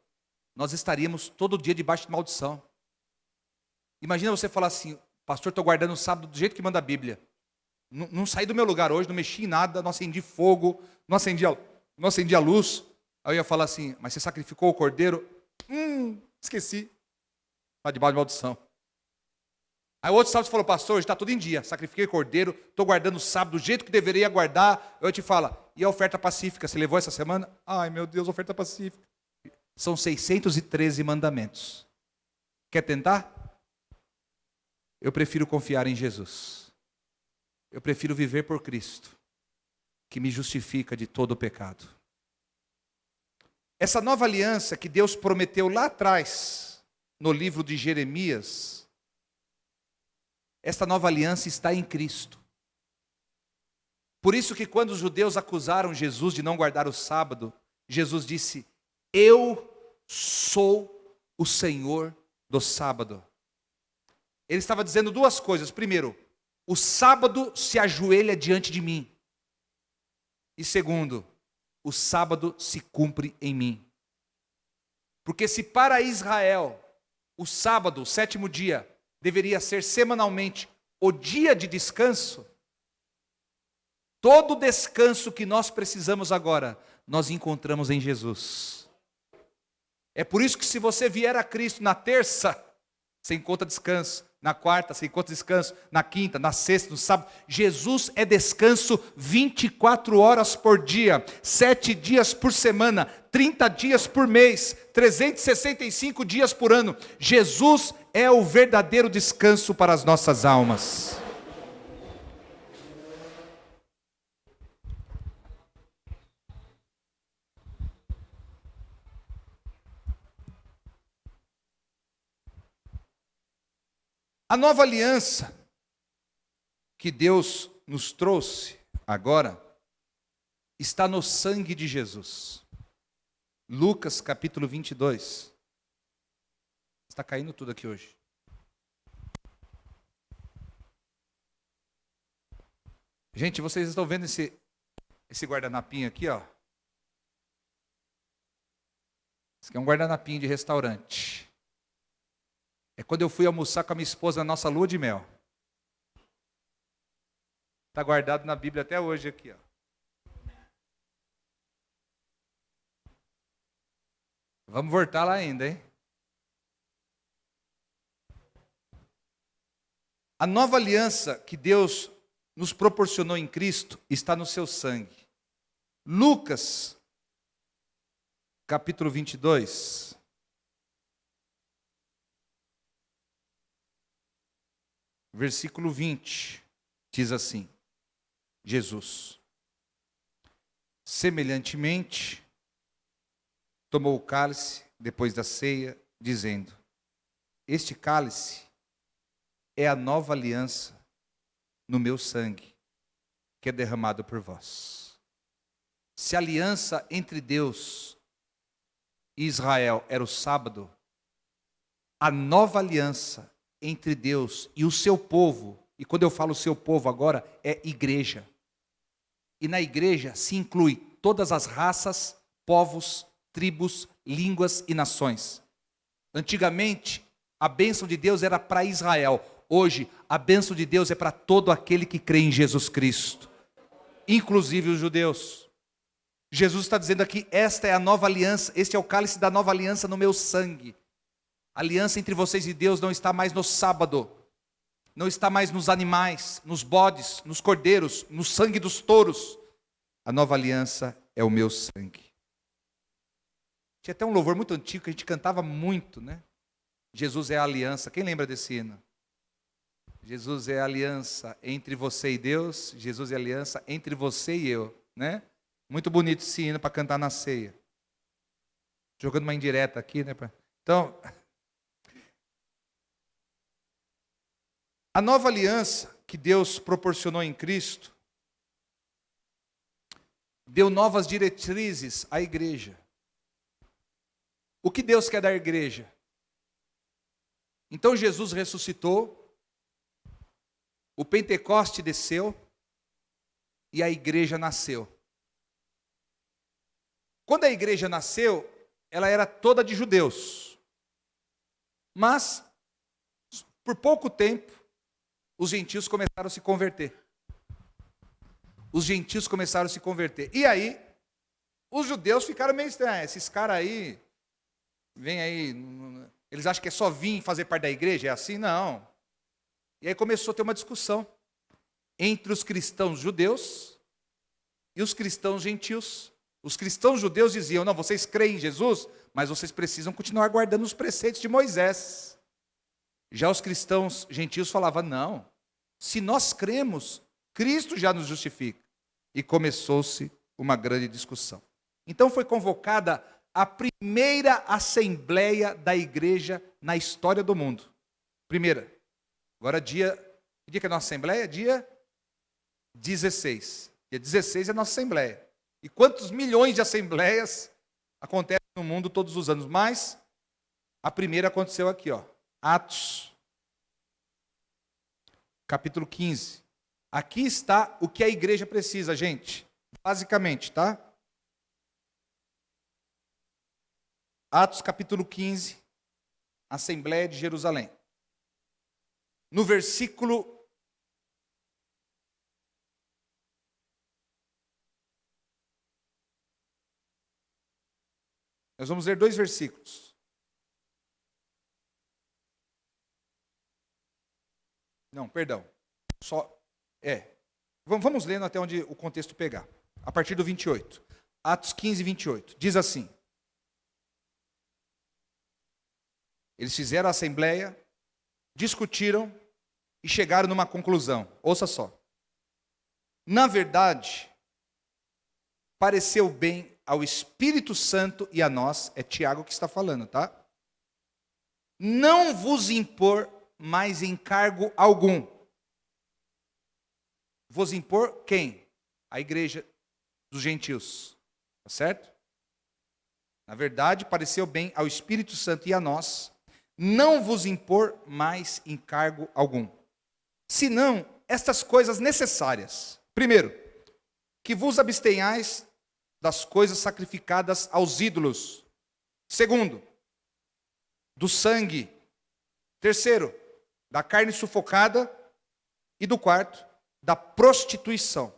nós estaríamos todo dia debaixo de maldição. Imagina você falar assim: pastor, estou guardando o sábado do jeito que manda a Bíblia. Não saí do meu lugar hoje, não mexi em nada, não acendi fogo, não acendi a luz. Aí eu ia falar assim: mas você sacrificou o cordeiro? Esqueci. Está debaixo de maldição. Aí o outro sábado você falou: pastor, hoje está tudo em dia, sacrifiquei o cordeiro, estou guardando o sábado do jeito que deveria guardar. Eu te falo: e a oferta pacífica, você levou essa semana? Ai meu Deus, oferta pacífica. São 613 mandamentos. Quer tentar? Eu prefiro confiar em Jesus. Eu prefiro viver por Cristo, que me justifica de todo o pecado. Essa nova aliança que Deus prometeu lá atrás, no livro de Jeremias, esta nova aliança está em Cristo. Por isso que quando os judeus acusaram Jesus de não guardar o sábado, Jesus disse: eu sou o Senhor do sábado. Ele estava dizendo duas coisas. Primeiro, o sábado se ajoelha diante de mim. E segundo, o sábado se cumpre em mim. Porque se para Israel o sábado, o sétimo dia, deveria ser semanalmente o dia de descanso, todo o descanso que nós precisamos agora, nós encontramos em Jesus. É por isso que se você vier a Cristo na terça, você encontra descanso. Na quarta, você encontra descanso. Na quinta, na sexta, no sábado. Jesus é descanso 24 horas por dia, 7 dias por semana, 30 dias por mês, 365 dias por ano. Jesus é o verdadeiro descanso para as nossas almas. A nova aliança que Deus nos trouxe agora está no sangue de Jesus. Lucas capítulo 22. Está caindo tudo aqui hoje. Gente, vocês estão vendo esse guardanapinho aqui, ó? Esse aqui é um guardanapinho de restaurante. É quando eu fui almoçar com a minha esposa na nossa lua de mel. Está guardado na Bíblia até hoje aqui, ó. Vamos voltar lá ainda, hein? A nova aliança que Deus nos proporcionou em Cristo está no seu sangue. Lucas, capítulo 22. Versículo 20, diz assim: Jesus, semelhantemente, tomou o cálice depois da ceia, dizendo: este cálice é a nova aliança no meu sangue, que é derramado por vós. Se a aliança entre Deus e Israel era o sábado, a nova aliança entre Deus e o seu povo, e quando eu falo seu povo agora, é igreja. E na igreja se inclui todas as raças, povos, tribos, línguas e nações. Antigamente, a bênção de Deus era para Israel. Hoje, a bênção de Deus é para todo aquele que crê em Jesus Cristo, inclusive os judeus. Jesus está dizendo aqui: esta é a nova aliança, este é o cálice da nova aliança no meu sangue. A aliança entre vocês e Deus não está mais no sábado, não está mais nos animais, nos bodes, nos cordeiros, no sangue dos touros. A nova aliança é o meu sangue. Tinha até um louvor muito antigo que a gente cantava muito, né? Jesus é a aliança. Quem lembra desse hino? Jesus é a aliança entre você e Deus. Jesus é a aliança entre você e eu, né? Muito bonito esse hino para cantar na ceia. Jogando uma indireta aqui, né? Então, a nova aliança que Deus proporcionou em Cristo deu novas diretrizes à igreja. O que Deus quer da igreja? Então Jesus ressuscitou, o Pentecoste desceu e a igreja nasceu. Quando a igreja nasceu, ela era toda de judeus. Mas, por pouco tempo, os gentios começaram a se converter. Os gentios começaram a se converter. E aí, os judeus ficaram meio estranhos. Esses caras aí, vem aí, eles acham que é só vir fazer parte da igreja? É assim? Não. E aí começou a ter uma discussão entre os cristãos judeus e os cristãos gentios. Os cristãos judeus diziam, não, vocês creem em Jesus, mas vocês precisam continuar guardando os preceitos de Moisés. Já os cristãos gentios falavam, não, se nós cremos, Cristo já nos justifica. E começou-se uma grande discussão. Então foi convocada a primeira assembleia da igreja na história do mundo. Primeira. Agora que dia que é a nossa assembleia? Dia 16. Dia 16 é a nossa assembleia. E quantos milhões de assembleias acontecem no mundo todos os anos? Mas a primeira aconteceu aqui, ó. Atos, capítulo 15. Aqui está o que a igreja precisa, gente. Basicamente, tá? Atos, capítulo 15. Assembleia de Jerusalém. No versículo 'Nós vamos ler 2 versículos. Não, perdão. Vamos lendo até onde o contexto pegar. A partir do 28. Atos 15, 28. Diz assim. Eles fizeram a assembleia, discutiram e chegaram numa conclusão. Ouça só. Na verdade, pareceu bem ao Espírito Santo e a nós, é Tiago que está falando, tá? Não vos impor mais encargo algum. Vos impor quem? A igreja dos gentios. Tá certo? Na verdade, pareceu bem ao Espírito Santo e a nós, não vos impor mais encargo algum. Senão, estas coisas necessárias. Primeiro, que vos abstenhais das coisas sacrificadas aos ídolos. Segundo, do sangue. Terceiro, da carne sufocada. E do quarto, da prostituição,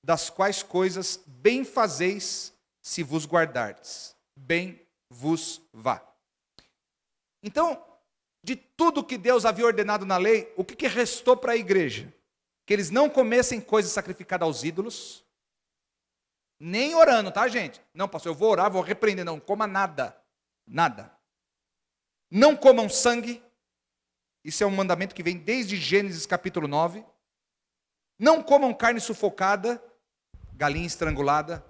das quais coisas bem fazeis se vos guardardes. Bem vos vá. Então, de tudo que Deus havia ordenado na lei, o que restou para a igreja? Que eles não comessem coisas sacrificadas aos ídolos, nem orando, tá, gente? Não, pastor, eu vou orar, vou repreender. Não coma nada. Nada. Não comam sangue. Isso é um mandamento que vem desde Gênesis capítulo 9. Não comam carne sufocada, galinha estrangulada.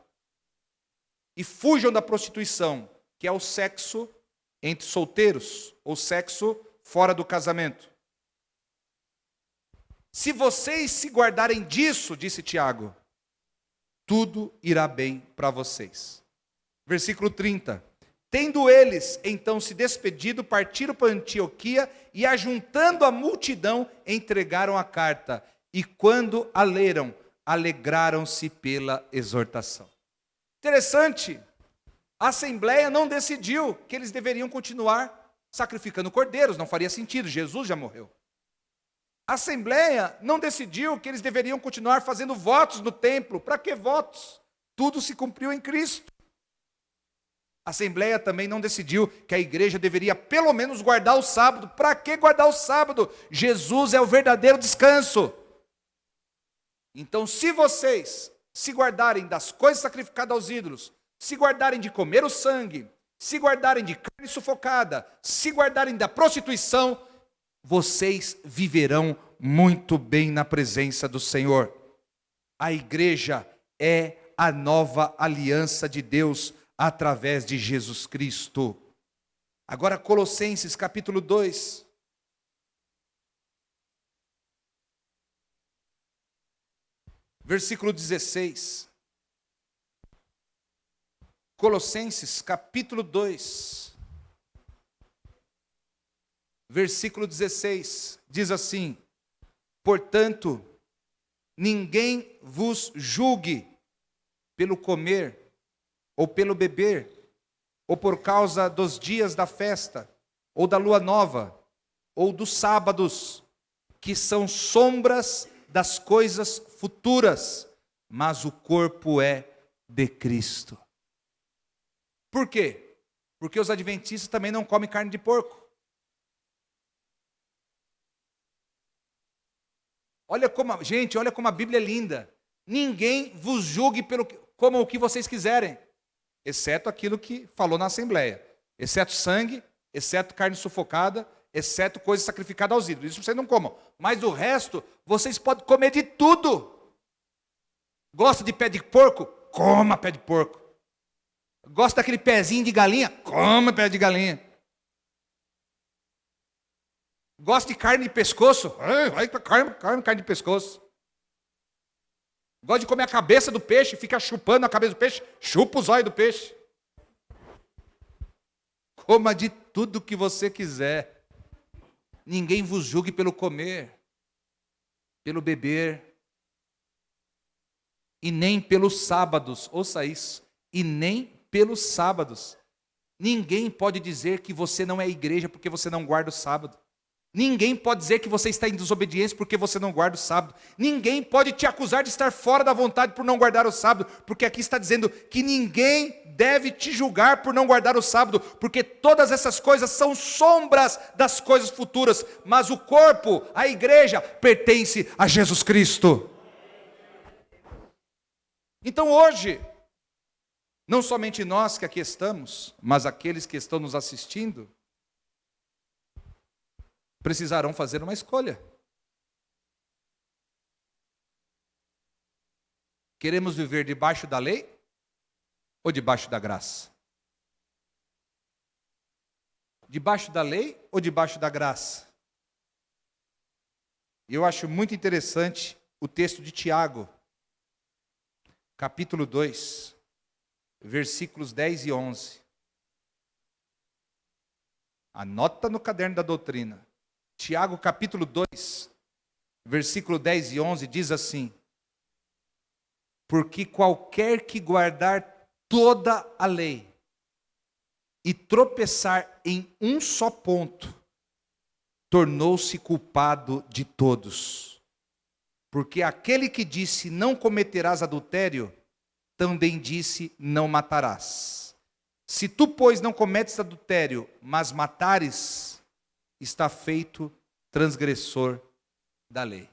E fujam da prostituição, que é o sexo entre solteiros, ou sexo fora do casamento. Se vocês se guardarem disso, disse Tiago, tudo irá bem para vocês. Versículo 30. Tendo eles, então, se despedido, partiram para Antioquia e, ajuntando a multidão, entregaram a carta. E quando a leram, alegraram-se pela exortação. Interessante, a Assembleia não decidiu que eles deveriam continuar sacrificando cordeiros, não faria sentido, Jesus já morreu. A Assembleia não decidiu que eles deveriam continuar fazendo votos no templo. Para que votos? Tudo se cumpriu em Cristo. A Assembleia também não decidiu que a igreja deveria pelo menos guardar o sábado. Para que guardar o sábado? Jesus é o verdadeiro descanso. Então, se vocês se guardarem das coisas sacrificadas aos ídolos, se guardarem de comer o sangue, se guardarem de carne sufocada, se guardarem da prostituição, vocês viverão muito bem na presença do Senhor. A igreja é a nova aliança de Deus através de Jesus Cristo. Agora Colossenses capítulo 2. Versículo 16. Colossenses capítulo 2. Versículo 16. Diz assim: portanto, ninguém vos julgue pelo comer, ou pelo beber, ou por causa dos dias da festa, ou da lua nova, ou dos sábados, que são sombras das coisas futuras, mas o corpo é de Cristo. Por quê? Porque os adventistas também não comem carne de porco. Olha como a Bíblia é linda. Ninguém vos julgue como o que vocês quiserem, exceto aquilo que falou na Assembleia, exceto sangue, exceto carne sufocada, exceto coisa sacrificada aos ídolos. Isso vocês não comam. Mas o resto, vocês podem comer de tudo. Gosta de pé de porco? Coma pé de porco. Gosta daquele pezinho de galinha? Coma pé de galinha. Gosta de carne de pescoço? Vai para carne de pescoço. Gosta de comer a cabeça do peixe, fica chupando a cabeça do peixe, chupa os olhos do peixe. Coma de tudo que você quiser. Ninguém vos julgue pelo comer, pelo beber, e nem pelos sábados. Ouça isso, e nem pelos sábados. Ninguém pode dizer que você não é igreja porque você não guarda o sábado. Ninguém pode dizer que você está em desobediência porque você não guarda o sábado. Ninguém pode te acusar de estar fora da vontade por não guardar o sábado, porque aqui está dizendo que ninguém deve te julgar por não guardar o sábado, porque todas essas coisas são sombras das coisas futuras, mas o corpo, a igreja, pertence a Jesus Cristo. Então hoje, não somente nós que aqui estamos, mas aqueles que estão nos assistindo, precisarão fazer uma escolha. Queremos viver debaixo da lei ou debaixo da graça? Debaixo da lei ou debaixo da graça? Eu acho muito interessante o texto de Tiago, capítulo 2, versículos 10 e 11. Anota no caderno da doutrina. Tiago capítulo 2, versículo 10 e 11 diz assim: porque qualquer que guardar toda a lei e tropeçar em um só ponto, tornou-se culpado de todos. Porque aquele que disse não cometerás adultério, também disse não matarás. Se tu, pois, não cometes adultério, mas matares, está feito transgressor da lei.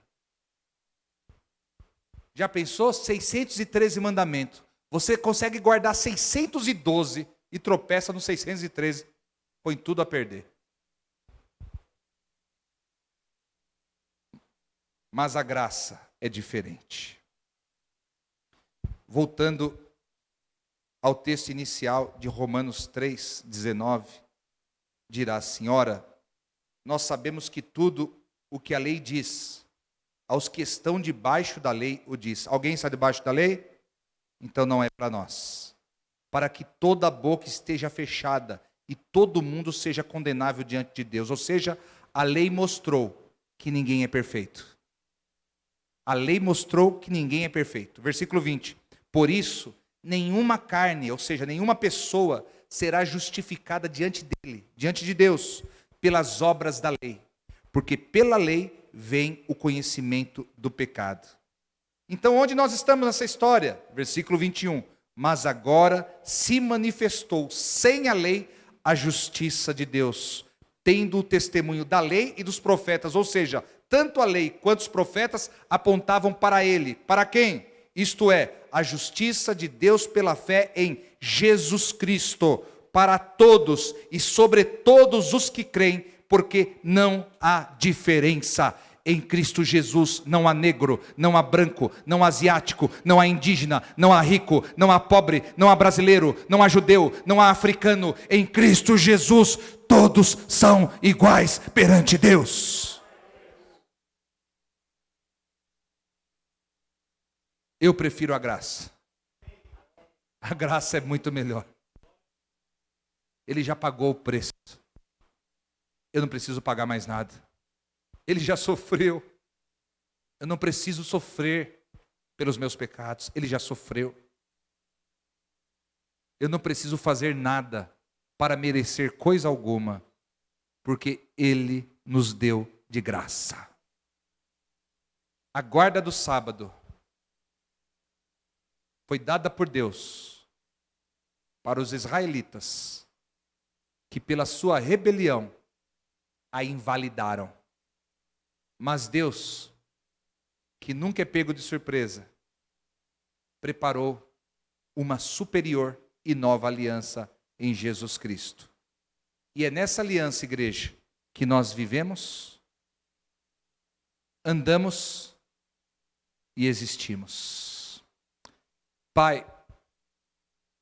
Já pensou? 613 mandamentos. Você consegue guardar 612 e tropeça no 613, põe tudo a perder. Mas a graça é diferente. Voltando ao texto inicial de Romanos 3, 19, dirá assim: ora, nós sabemos que tudo o que a lei diz, aos que estão debaixo da lei o diz. Alguém está debaixo da lei? Então não é para nós. Para que toda boca esteja fechada e todo mundo seja condenável diante de Deus. Ou seja, a lei mostrou que ninguém é perfeito. A lei mostrou que ninguém é perfeito. Versículo 20. Por isso, nenhuma carne, ou seja, nenhuma pessoa será justificada diante dele, diante de Deus, pelas obras da lei, porque pela lei vem o conhecimento do pecado. Então, onde nós estamos nessa história? Versículo 21. Mas agora se manifestou sem a lei a justiça de Deus, tendo o testemunho da lei e dos profetas, ou seja, tanto a lei quanto os profetas apontavam para ele. Para quem? Isto é, a justiça de Deus pela fé em Jesus Cristo, para todos e sobre todos os que creem, porque não há diferença. Em Cristo Jesus não há negro, não há branco, não há asiático, não há indígena, não há rico, não há pobre, não há brasileiro, não há judeu, não há africano. Em Cristo Jesus todos são iguais perante Deus. Eu prefiro a graça. A graça é muito melhor. Ele já pagou o preço. Eu não preciso pagar mais nada. Ele já sofreu. Eu não preciso sofrer pelos meus pecados. Ele já sofreu. Eu não preciso fazer nada para merecer coisa alguma, porque Ele nos deu de graça. A guarda do sábado foi dada por Deus para os israelitas, que pela sua rebelião a invalidaram. Mas Deus, que nunca é pego de surpresa, preparou uma superior e nova aliança em Jesus Cristo. E é nessa aliança, igreja, que nós vivemos, andamos e existimos. Pai,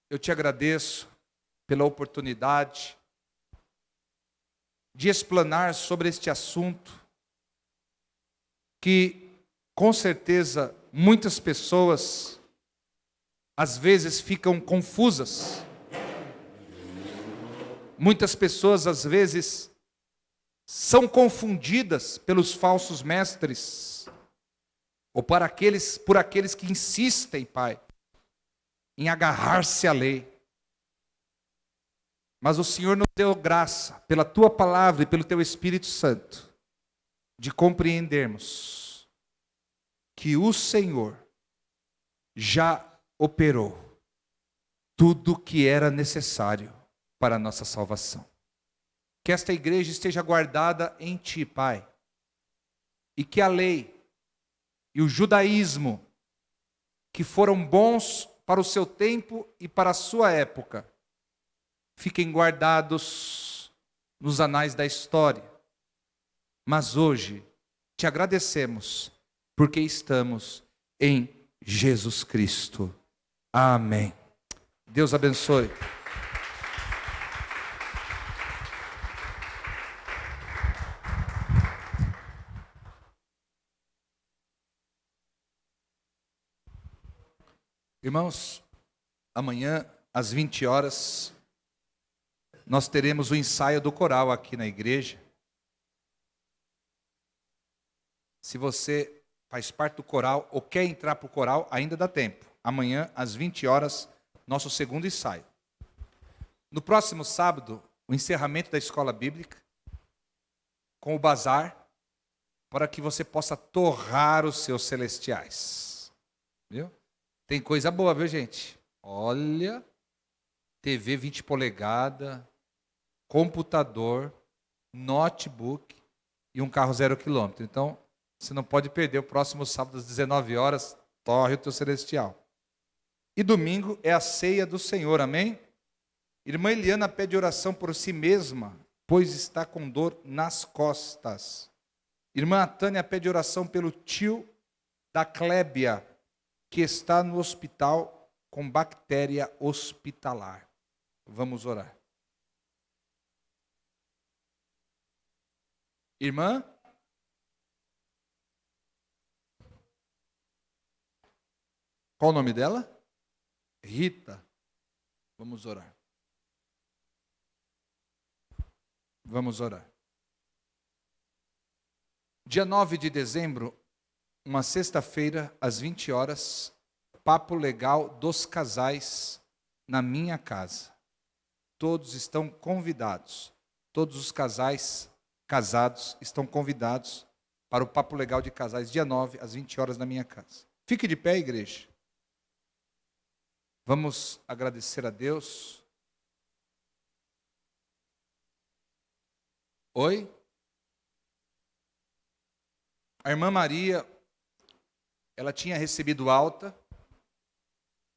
eu te agradeço pela oportunidade de explanar sobre este assunto, que com certeza muitas pessoas às vezes ficam confusas. Muitas pessoas às vezes são confundidas pelos falsos mestres, ou por aqueles que insistem, Pai, em agarrar-se à lei. Mas o Senhor nos deu graça, pela Tua palavra e pelo Teu Espírito Santo, de compreendermos que o Senhor já operou tudo o que era necessário para a nossa salvação. Que esta igreja esteja guardada em Ti, Pai, e que a lei e o judaísmo, que foram bons para o seu tempo e para a sua época, fiquem guardados nos anais da história. Mas hoje te agradecemos porque estamos em Jesus Cristo. Amém. Deus abençoe. Irmãos, amanhã às 20 horas nós teremos o ensaio do coral aqui na igreja. Se você faz parte do coral ou quer entrar para o coral, ainda dá tempo. Amanhã, às 20 horas, nosso segundo ensaio. No próximo sábado, o encerramento da escola bíblica, com o bazar, para que você possa torrar os seus celestiais. Viu? Tem coisa boa, viu, gente? Olha, TV 20 polegadas, computador, notebook e um carro 0 quilômetro. Então, você não pode perder o próximo sábado às 19 horas, torre o teu celestial. E domingo é a ceia do Senhor, amém? Irmã Eliana pede oração por si mesma, pois está com dor nas costas. Irmã Tânia pede oração pelo tio da Clébia, que está no hospital com bactéria hospitalar. Vamos orar. Irmã? Qual o nome dela? Rita. Vamos orar. Vamos orar. Dia 9 de dezembro, uma sexta-feira, às 20 horas, papo legal dos casais na minha casa. Todos estão convidados. Todos os casais casados estão convidados para o papo legal de casais, dia 9, às 20 horas, na minha casa. Fique de pé, igreja. Vamos agradecer a Deus. Oi? A irmã Maria, ela tinha recebido alta.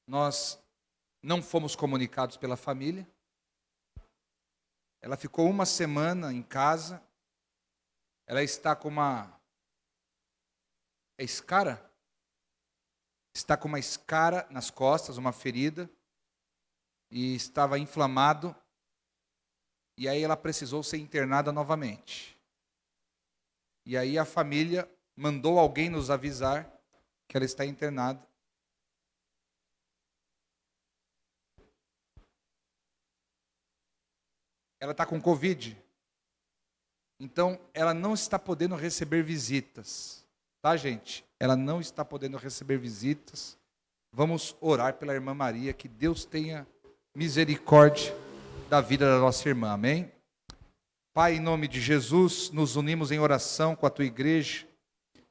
Nós não fomos comunicados pela família. Ela ficou uma semana em casa. Ela está com uma escara? Está com uma escara nas costas, uma ferida. E estava inflamado. E aí ela precisou ser internada novamente. E aí a família mandou alguém nos avisar que ela está internada. Ela está com Covid. Então, ela não está podendo receber visitas. Tá, gente? Ela não está podendo receber visitas. Vamos orar pela irmã Maria, que Deus tenha misericórdia da vida da nossa irmã. Amém? Pai, em nome de Jesus, nos unimos em oração com a tua igreja,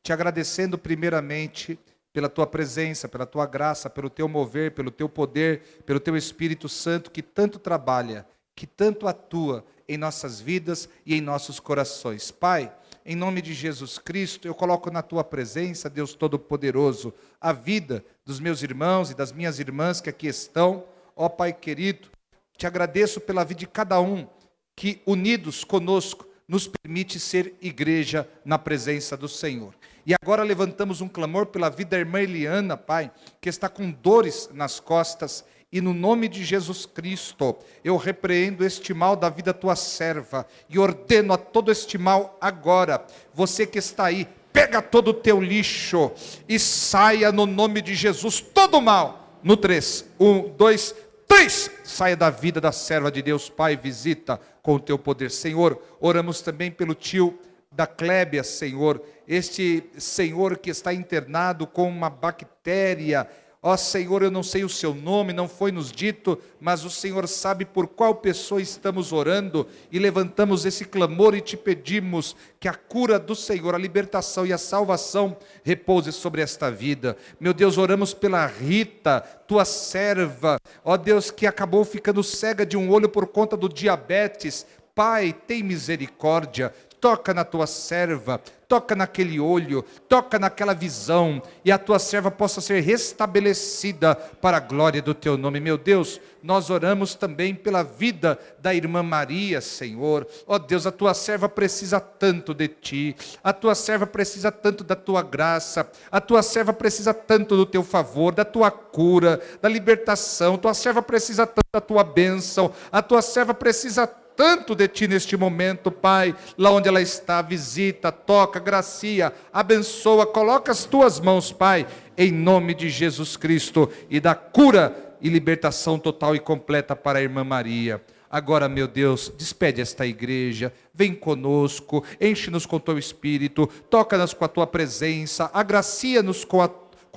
te agradecendo primeiramente pela tua presença, pela tua graça, pelo teu mover, pelo teu poder, pelo teu Espírito Santo que tanto trabalha, que tanto atua em nossas vidas e em nossos corações. Pai, em nome de Jesus Cristo, eu coloco na tua presença, Deus Todo-Poderoso, a vida dos meus irmãos e das minhas irmãs que aqui estão. Ó Pai querido, te agradeço pela vida de cada um que, unidos conosco, nos permite ser igreja na presença do Senhor. E agora levantamos um clamor pela vida da irmã Eliana, Pai, que está com dores nas costas. E no nome de Jesus Cristo, eu repreendo este mal da vida tua serva e ordeno a todo este mal agora. Você que está aí, pega todo o teu lixo e saia no nome de Jesus todo o mal. No 3, 1, 2, 3, saia da vida da serva de Deus. Pai, visita com o teu poder. Senhor, oramos também pelo tio da Clébia, Senhor, este Senhor que está internado com uma bactéria. Ó Senhor, eu não sei o seu nome, não foi nos dito, mas o Senhor sabe por qual pessoa estamos orando e levantamos esse clamor e te pedimos que a cura do Senhor, a libertação e a salvação repouse sobre esta vida. Meu Deus, oramos pela Rita, tua serva, ó Deus, que acabou ficando cega de um olho por conta do diabetes. Pai, tem misericórdia. Toca na tua serva, toca naquele olho, toca naquela visão, e a tua serva possa ser restabelecida para a glória do teu nome. Meu Deus, nós oramos também pela vida da irmã Maria, Senhor. Ó Deus, a tua serva precisa tanto de ti, a tua serva precisa tanto da tua graça, a tua serva precisa tanto do teu favor, da tua cura, da libertação, a tua serva precisa tanto da tua bênção, a tua serva precisa tanto de ti neste momento, Pai, lá onde ela está, visita, toca, gracia, abençoa, coloca as tuas mãos, Pai, em nome de Jesus Cristo, e dá cura e libertação total e completa para a irmã Maria. Agora, meu Deus, despede esta igreja, vem conosco, enche-nos com teu Espírito, toca-nos com a tua presença, agracia-nos com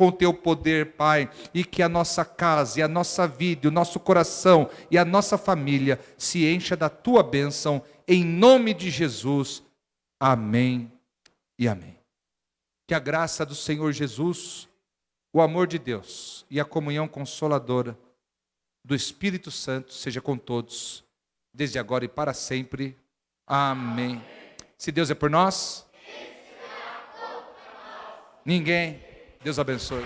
o teu poder, Pai, e que a nossa casa, e a nossa vida, o nosso coração e a nossa família se encha da tua bênção, em nome de Jesus. Amém e amém. Que a graça do Senhor Jesus, o amor de Deus e a comunhão consoladora do Espírito Santo seja com todos, desde agora e para sempre. Amém. Se Deus é por nós, ninguém. Deus abençoe.